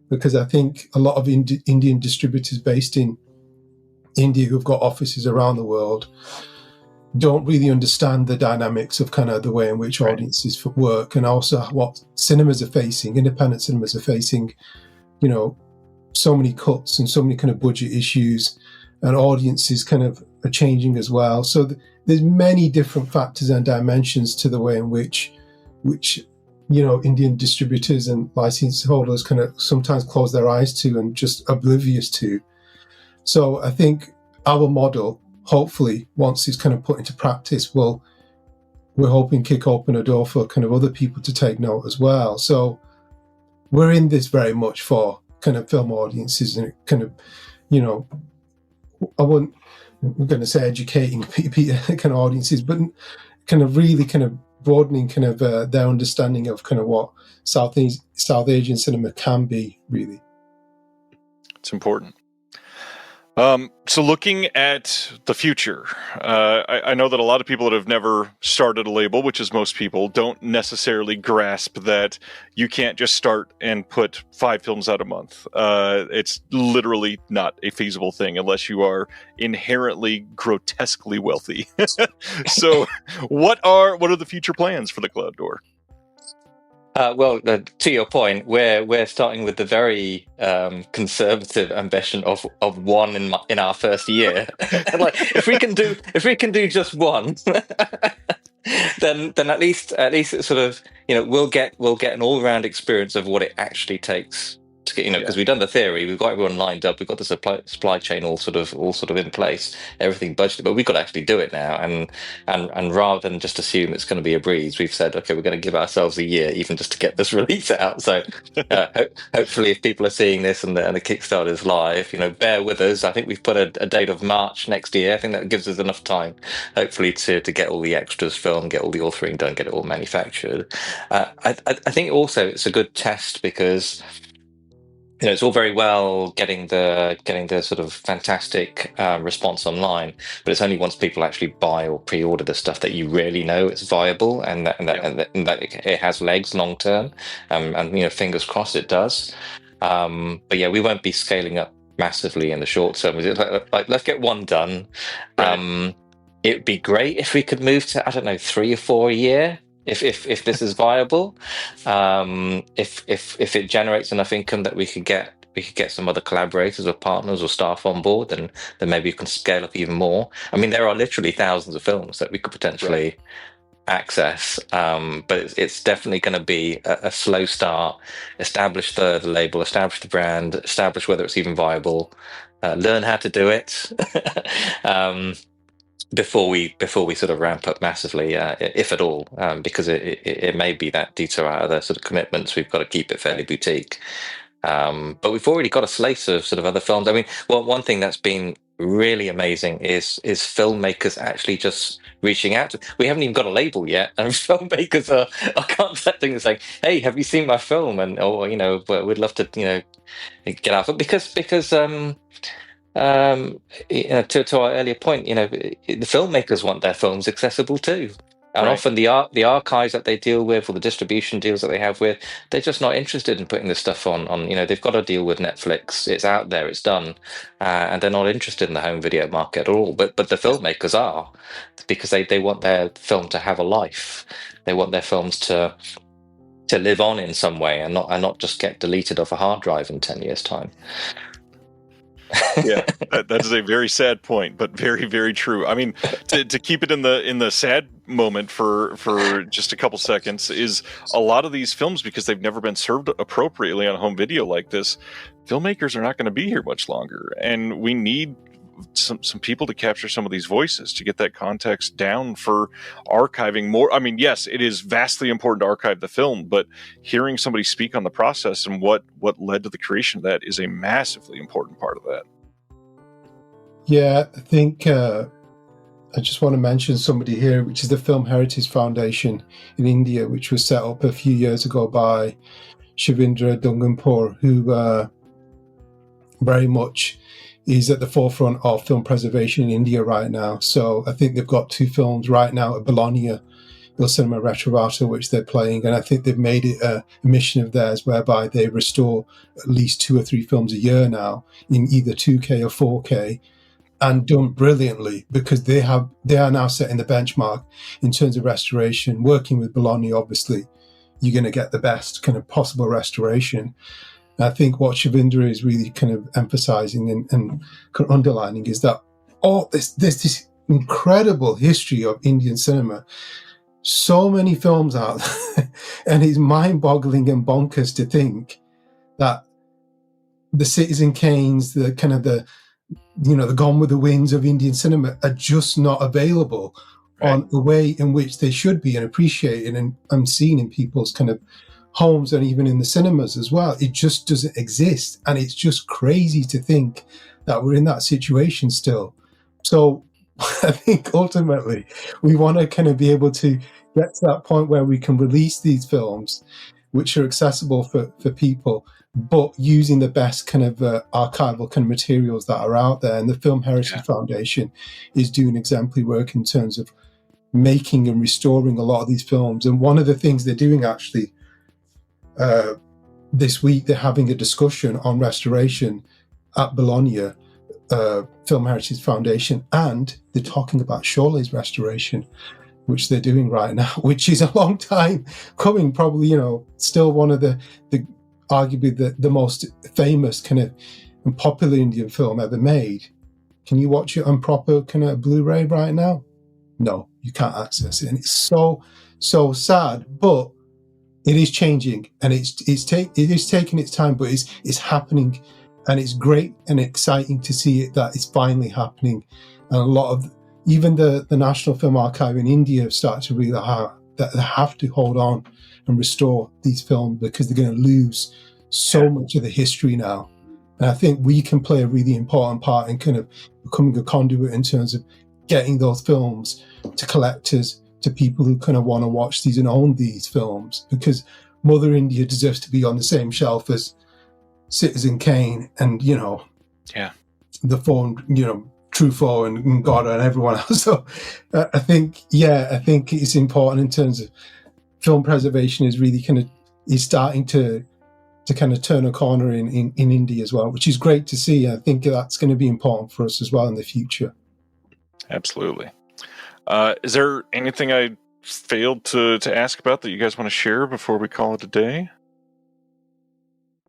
because I think a lot of Indian distributors based in India who've got offices around the world don't really understand the dynamics of kind of the way in which audiences work, and also what cinemas are facing, independent cinemas are facing, so many cuts and so many kind of budget issues, and audiences kind of are changing as well. So there's many different factors and dimensions to the way in which Indian distributors and license holders kind of sometimes close their eyes to and just oblivious to. So I think our model, hopefully, once it's kind of put into practice, we're hoping kick open a door for kind of other people to take note as well. So we're in this very much for kind of film audiences, and kind of, I'm going to say educating kind of audiences, but kind of really kind of broadening kind of their understanding of kind of what South Asian cinema can be, really. It's important. So looking at the future, I know that a lot of people that have never started a label, which is most people, don't necessarily grasp that you can't just start and put 5 films out a month. It's literally not a feasible thing unless you are inherently grotesquely wealthy. So what are the future plans for the Cloud Door? To your point, we're starting with the very conservative ambition of one in our first year. Like, if we can do just one, then at least it's sort of, we'll get an all round experience of what it actually takes to get, because we've done the theory, we've got everyone lined up, we've got the supply chain all sort of in place, everything budgeted, but we've got to actually do it now. And rather than just assume it's going to be a breeze, we've said, okay, we're going to give ourselves a year even just to get this release out. So hopefully, if people are seeing this and the Kickstarter is live, bear with us. I think we've put a date of March next year. I think that gives us enough time, hopefully, to get all the extras filmed, get all the authoring done, get it all manufactured. I think also it's a good test because it's all very well getting the sort of fantastic response online, but it's only once people actually buy or pre-order the stuff that you really know it's viable and that it has legs long term. And fingers crossed it does. But yeah, we won't be scaling up massively in the short term. Like let's get one done. Right. It'd be great if we could move to 3 or 4 a year. If this is viable, if it generates enough income that we could get some other collaborators or partners or staff on board, then maybe you can scale up even more. I mean, there are literally thousands of films that we could potentially access, but it's definitely going to be a slow start. Establish the label, establish the brand, establish whether it's even viable, learn how to do it. Before we sort of ramp up massively, if at all, because it may be that due to our other sort of commitments, we've got to keep it fairly boutique. But we've already got a slate of sort of other films. I mean, one thing that's been really amazing is filmmakers actually just reaching out to. We haven't even got a label yet, and filmmakers are contacting and saying, "Hey, have you seen my film?" And we'd love to get out of it because. To our earlier point, the filmmakers want their films accessible too, and often the archives that they deal with or the distribution deals that they have with, they're just not interested in putting this stuff on. They've got to deal with Netflix. It's out there, it's done, and they're not interested in the home video market at all. But the filmmakers are, because they want their film to have a life. They want their films to live on in some way and not just get deleted off a hard drive in 10 years' time. Yeah, that is a very sad point, but very, very true. I mean, to keep it in the sad moment for just a couple seconds, is a lot of these films, because they've never been served appropriately on home video like this, filmmakers are not going to be here much longer, and we need some people to capture some of these voices to get that context down for archiving more. I mean, yes, it is vastly important to archive the film, but hearing somebody speak on the process and what led to the creation of that is a massively important part of that. Yeah, I think I just want to mention somebody here, which is the Film Heritage Foundation in India, which was set up a few years ago by Shavindra Dunganpur, who very much is at the forefront of film preservation in India right now. So I think they've got 2 films right now at Bologna, Il Cinema Retrovato, which they're playing. And I think they've made it a mission of theirs whereby they restore at least 2 or 3 films a year now in either 2K or 4K, and done brilliantly, because they are now setting the benchmark in terms of restoration. Working with Bologna, obviously, you're going to get the best kind of possible restoration. I think what Shavindra is really kind of emphasizing and kind of underlining is that there's this incredible history of Indian cinema. So many films out there, and it's mind-boggling and bonkers to think that the Citizen Kanes, the kind of the Gone with the Winds of Indian cinema are just not available on the way in which they should be and appreciated and seen in people's kind of homes and even in the cinemas as well. It just doesn't exist, and it's just crazy to think that we're in that situation still. So I think ultimately we want to kind of be able to get to that point where we can release these films which are accessible for people, but using the best kind of archival kind of materials that are out there. And the Film Heritage Foundation is doing exemplary work in terms of making and restoring a lot of these films. And one of the things they're doing actually this week, they're having a discussion on restoration at Bologna, Film Heritage Foundation, and they're talking about Cholet's restoration, which they're doing right now, which is a long time coming. Probably, still one of the arguably the most famous kind of and popular Indian film ever made. Can you watch it on proper kind of Blu-ray right now? No, you can't access it, and it's so sad. But it is changing, and it is taking its time, but it's happening, and it's great and exciting to see it that it's finally happening. And a lot of even the National Film Archive in India have started to realize that they have to hold on and restore these films because they're going to lose so much of the history now. And I think we can play a really important part in kind of becoming a conduit in terms of getting those films to collectors, to people who kind of want to watch these and own these films, because Mother India deserves to be on the same shelf as Citizen Kane and, the phone, Truffaut and Godard and everyone else. So I think it's important in terms of film preservation is really is starting to kind of turn a corner in India as well, which is great to see. I think that's going to be important for us as well in the future. Absolutely. Is there anything I failed to ask about that you guys want to share before we call it a day?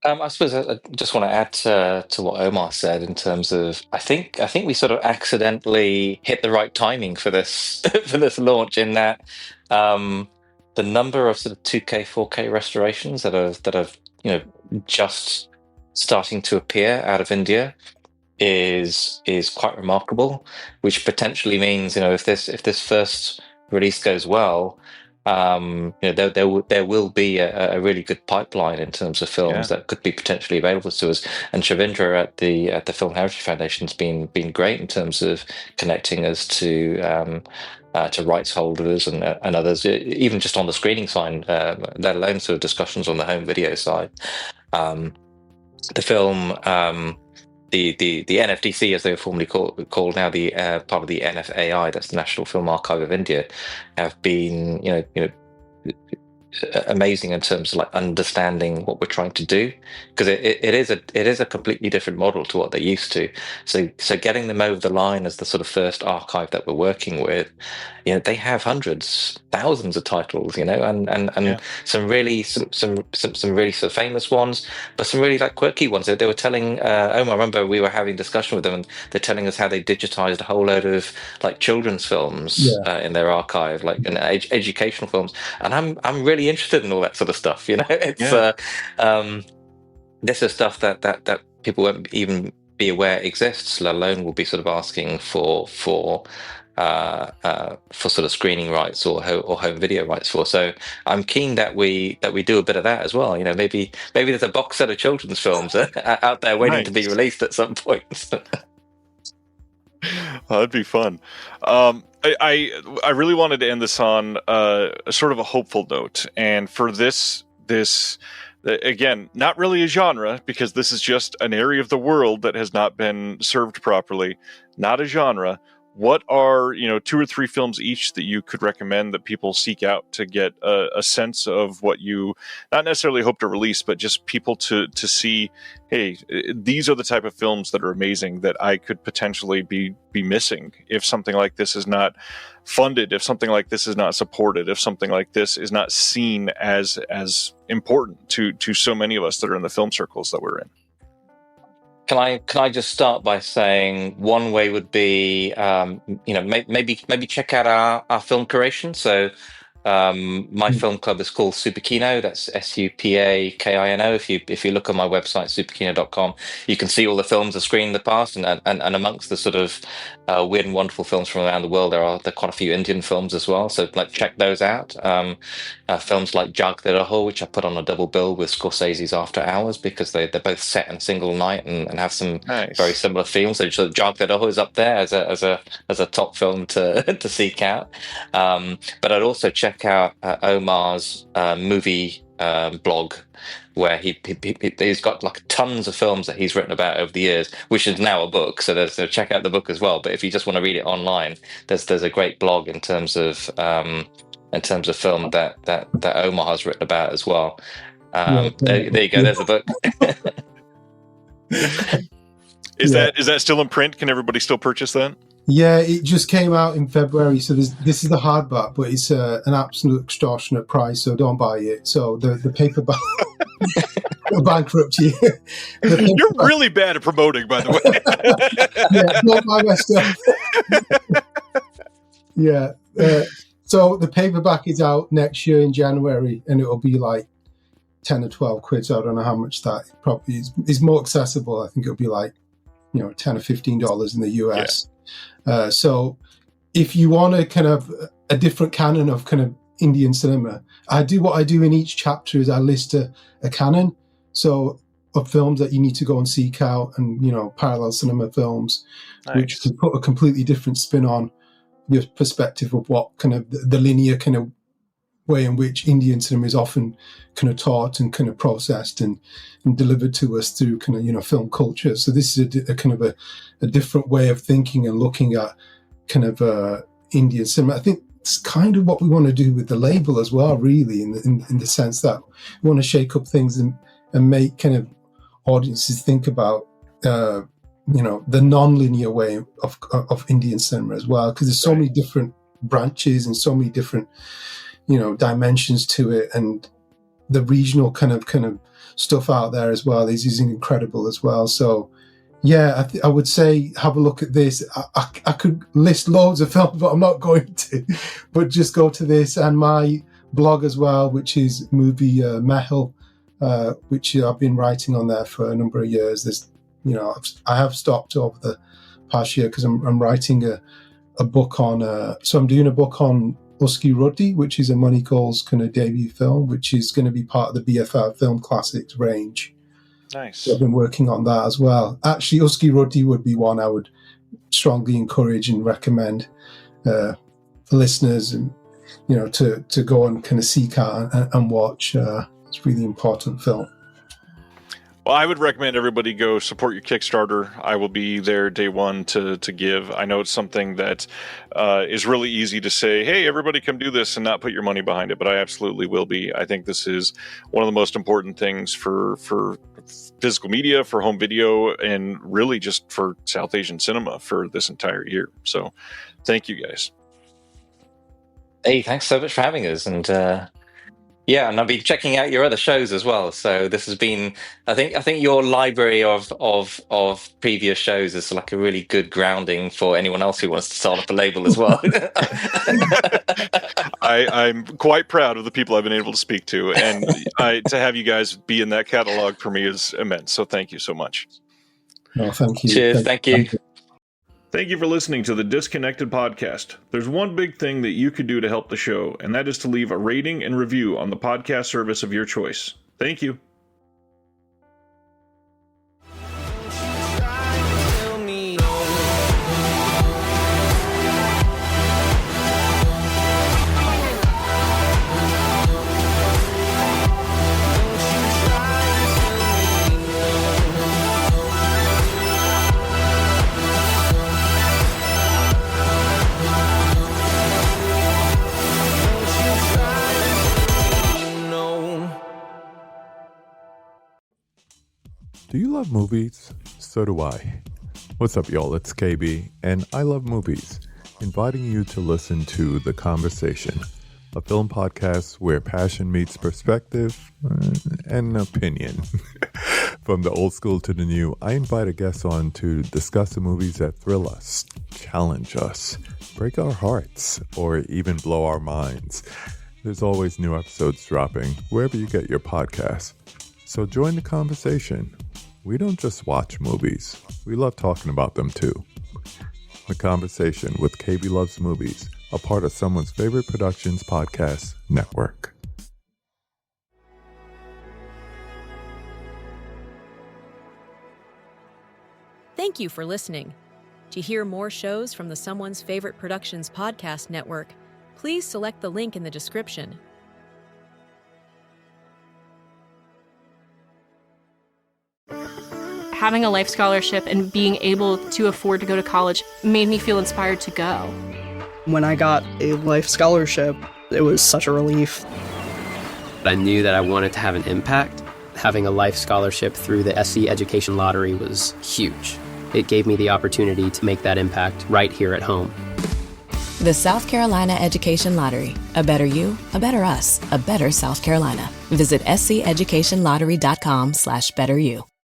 I suppose I just want to add to what Omar said in terms of I think we sort of accidentally hit the right timing for this for this launch in that the number of sort of 2K 4K restorations that have just starting to appear out of India is quite remarkable, which potentially means if this first release goes well, there will be a really good pipeline in terms of films that could be potentially available to us. And Shavindra at the Film Heritage Foundation has been great in terms of connecting us to rights holders and others, even just on the screening side, let alone sort of discussions on the home video side. The film, the NFDC, as they were formerly called now, the part of the NFAI, that's the National Film Archive of India, have been amazing in terms of like understanding what we're trying to do, because it is a completely different model to what they're used to. So getting them over the line as the sort of first archive that we're working with, they have hundreds, thousands of titles, and some really really sort of famous ones, but some really like quirky ones. They were telling I remember we were having a discussion with them, and they're telling us how they digitized a whole load of like children's films in their archive, like educational films, and I'm really interested in all that sort of stuff. It's this is stuff that people won't even be aware exists, let alone will be sort of asking for sort of screening rights or home video rights for. So I'm keen that we do a bit of that as well. Maybe there's a box set of children's films out there waiting to be released at some point. That'd be fun. I really wanted to end this on a sort of a hopeful note, and for this again, not really a genre, because this is just an area of the world that has not been served properly. Not a genre. What are 2 or 3 films each that you could recommend that people seek out to get a sense of what you not necessarily hope to release, but just people to see, hey, these are the type of films that are amazing that I could potentially be missing if something like this is not funded, if something like this is not supported, if something like this is not seen as important to so many of us that are in the film circles that we're in. Can I just start by saying one way would be maybe check out our film curation. So my film club is called Superkino. That's SUPAKINO. If you look on my website superkino.com, you can see all the films I've screened in the past, and amongst the sort of weird and wonderful films from around the world, there are quite a few Indian films as well. So check those out. Films like Jag De Raho, which I put on a double bill with Scorsese's After Hours, because they're both set in a single night and have some very similar themes. So Jag De Raho is up there as a top film to seek out. But I'd also check out Omar's movie blog, where he's got like tons of films that he's written about over the years, which is now a book. So check out the book as well. But if you just want to read it online, there's a great blog in terms of film that Omar has written about as well. There you go. There's a book. Is that still in print? Can everybody still purchase that? Yeah, it just came out in February, so this is the hardback, but it's an absolute extortionate price, so don't buy it. So the paperback will bankrupt you. You're really bad at promoting, by the way. Yeah, don't buy my stuff. Yeah. So the paperback is out next year in January, and it'll be like 10 or 12 quid. So I don't know how much that probably is. It's more accessible. I think it'll be like, $10 or $15 in the US. Yeah. So if you want a kind of a different canon of kind of Indian cinema, what I do in each chapter is I list a canon. So of films that you need to go and seek out, and, parallel cinema films, which can put a completely different spin on your perspective of what kind of the linear kind of way in which Indian cinema is often kind of taught and kind of processed and delivered to us through kind of, film culture. So this is a kind of a different way of thinking and looking at kind of Indian cinema. I think it's kind of what we want to do with the label as well, really, in the sense that we want to shake up things and make kind of audiences think about the non-linear way of Indian cinema as well, because there's so many different branches and so many different dimensions to it, and the regional kind of stuff out there as well is incredible as well. So yeah, I would say have a look at this. I could list loads of films, but I'm not going to. But just go to this and my blog as well, which is Movie Mehel, which I've been writing on there for a number of years. There's I have stopped over the past year because I'm writing a book on. So I'm doing a book on Uski Ruddy, which is a Money Cole's kind of debut film, which is going to be part of the BFI Film Classics range. Nice. So I've been working on that as well. Actually, Uski Ruddy would be one I would strongly encourage and recommend for listeners, and to go and kind of seek out and watch. It's a really important film. Well, I would recommend everybody go support your Kickstarter. I will be there day one to give. I know it's something that is really easy to say, hey, everybody come do this and not put your money behind it, but I absolutely will be. I think this is one of the most important things for physical media, for home video, and really just for South Asian cinema for this entire year. So thank you, guys. Hey, thanks so much for having us. And and I'll be checking out your other shows as well. So this has been, I think your library of previous shows is like a really good grounding for anyone else who wants to start up a label as well. I'm quite proud of the people I've been able to speak to, and to have you guys be in that catalog for me is immense. So thank you so much. No, thank you. Cheers. Thank you. Thank you for listening to the Disconnected Podcast. There's one big thing that you could do to help the show, and that is to leave a rating and review on the podcast service of your choice. Thank you. Do you love movies? So do I. What's up, y'all? It's KB, and I love movies. Inviting you to listen to The Conversation, a film podcast where passion meets perspective and opinion. From the old school to the new, I invite a guest on to discuss the movies that thrill us, challenge us, break our hearts, or even blow our minds. There's always new episodes dropping wherever you get your podcasts. So join the conversation. We don't just watch movies. We love talking about them too. The Conversation with KB Loves Movies, a part of Someone's Favorite Productions podcast network. Thank you for listening. To hear more shows from the Someone's Favorite Productions podcast network, please select the link in the description. Having a life scholarship and being able to afford to go to college made me feel inspired to go. When I got a life scholarship, it was such a relief. I knew that I wanted to have an impact. Having a life scholarship through the SC Education Lottery was huge. It gave me the opportunity to make that impact right here at home. The South Carolina Education Lottery. A better you, a better us, a better South Carolina. Visit sceducationlottery.com/betteryou.